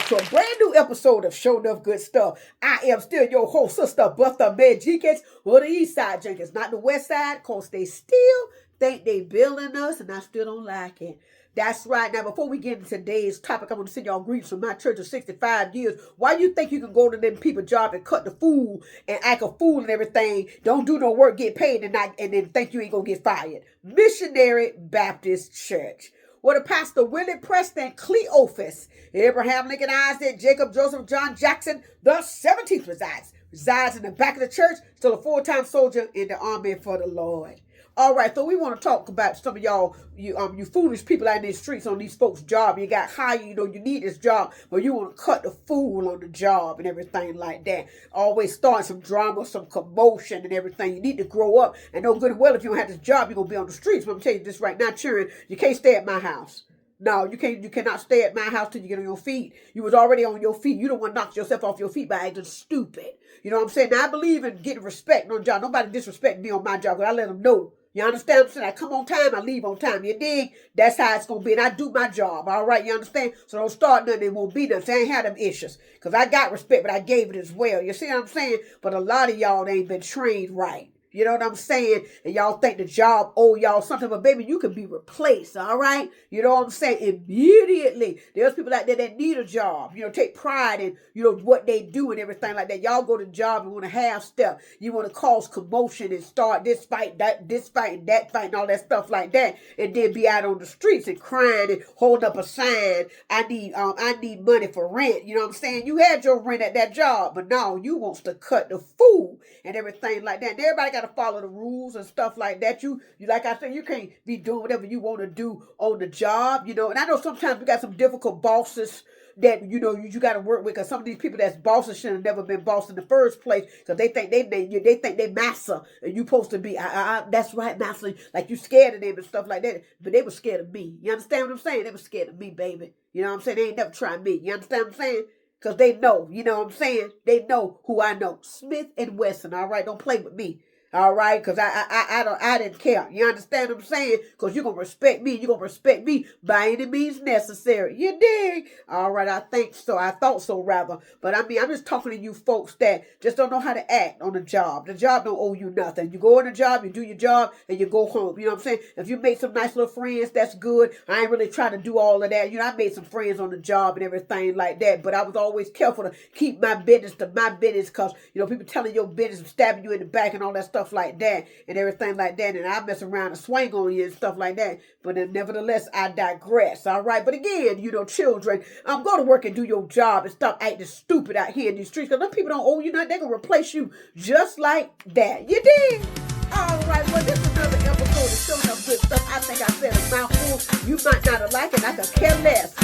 back to a brand new episode of Show Enough Good Stuff. I am still your host, Sister Bertha Man Jenkins, or the East Side Jenkins, not the West Side, because they still think they building us, and I still don't like it. That's right. Now, before we get into today's topic, I'm going to send y'all greetings from my church of 65 years. Why you think you can go to them people's job and cut the fool and act a fool and everything, don't do no work, get paid, and then think you ain't going to get fired? Missionary Baptist Church, where the pastor Willie Preston Cleophas, Abraham Lincoln Isaac, Jacob Joseph John Jackson, the 17th resides in the back of the church, still a full-time soldier in the army for the Lord. All right, so we want to talk about some of y'all, you foolish people out in these streets on these folks' job. You got hired, you need this job, but you want to cut the fool on the job and everything like that. Always starting some drama, some commotion and everything. You need to grow up and know good and well if you don't have this job, you're going to be on the streets. But I'm telling you this right now, children, you can't stay at my house. No, you cannot stay at my house till you get on your feet. You was already on your feet. You don't want to knock yourself off your feet by acting stupid. You know what I'm saying? Now, I believe in getting respect on the job. Nobody disrespect me on my job, because I let them know. You understand what I'm saying? I come on time, I leave on time. You dig? That's how it's going to be. And I do my job. All right, you understand? So don't start nothing. It won't be nothing. So I ain't had them issues. Because I got respect, but I gave it as well. You see what I'm saying? But a lot of y'all ain't been trained right. You know what I'm saying? And y'all think the job owe y'all something. But baby, you can be replaced, all right? You know what I'm saying? Immediately. There's people out there that need a job. Take pride in, what they do and everything like that. Y'all go to the job and want to half step. You want to cause commotion and start this fight, this fight, and that fight, and all that stuff like that. And then be out on the streets and crying and holding up a sign. I need money for rent. You know what I'm saying? You had your rent at that job, but now you wants to cut the fool and everything like that. And everybody got to follow the rules and stuff like that. You like I said, you can't be doing whatever you want to do on the job, And I know sometimes we got some difficult bosses that you got to work with, because some of these people that's bosses should have never been boss in the first place, because they think they master, and you supposed to be that's right, master, like you scared of them and stuff like that. But they were scared of me. You understand what I'm saying? They were scared of me, baby. You know what I'm saying? They ain't never tried me. You understand what I'm saying? Because they know, you know what I'm saying? They know who I know. Smith and Wesson, all right? Don't play with me. All right, because I didn't care. You understand what I'm saying? Because you're going to respect me. You're going to respect me by any means necessary. You dig? All right, I think so. I thought so, rather. But I'm just talking to you folks that just don't know how to act on the job. The job don't owe you nothing. You go on the job, you do your job, and you go home. You know what I'm saying? If you made some nice little friends, that's good. I ain't really trying to do all of that. I made some friends on the job and everything like that. But I was always careful to keep my business to my business, because, people telling your business and stabbing you in the back and all that stuff like that and everything like that, and I mess around and swing on you and stuff like that. But then nevertheless, I digress. All right, but again, children, go to work and do your job and stop acting stupid out here in these streets, because them people don't owe you nothing. They're gonna replace you just like that. You dig? All right, well, this is another episode of Showing Up Good Stuff. I think I said a mouthful. You might not have liked it. I could care less.